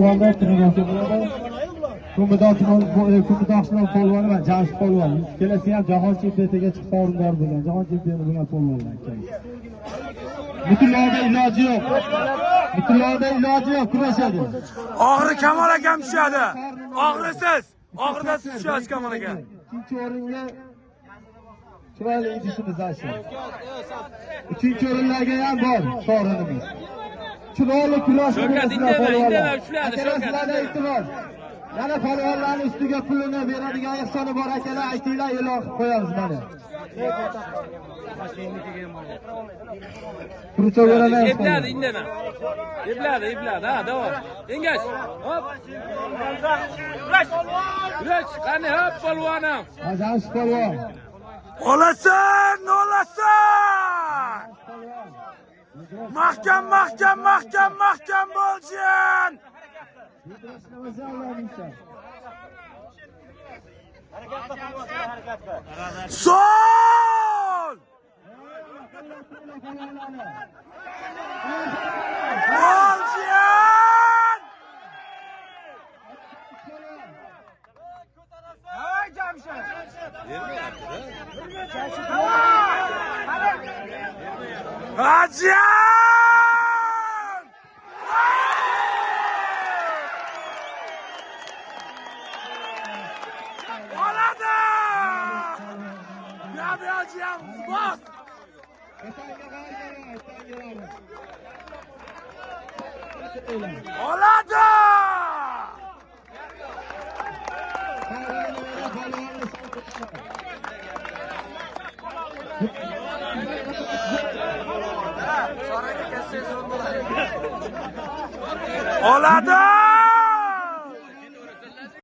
Polvonda trenirovka bo'ladi. Ko'midoshlar polvoni va Jamshid polvon. Kelasi ham jahon chempionatiga chiqib sovrindor bo'lgan, jahon chempioni bo'lgan polvonlar ekan. Butunlarda iloji yo'q. Butunlarda iloji yo'q, kurashadi. Og'ri Kamol akam tushadi. Og'risiz. Og'rida siz tushasiz Kamol aka. Ikkinchi o'ringa chiroyli idishimiz ashyo. Uchinchi o'rinlarga ham bor sovrinimiz. Chiroyli kurash qiladi. Yana polvonlarning ustiga pulini beradigan ehsoni bor akalar, aytinglar, e'lon qilib qo'yamiz mana. Kurucha beraman. Epladi indamay. Epladi, ha, davom. Engash. Hop. Ulash, qani hop polvonim. Jamshid polvon. Olasan! Mahkam bo'lsin! Sol! Bo'lsin! Hay Jamshid! Hajiyan! Oladi! Nabi Hajiyan bos! Oladi! Oladi!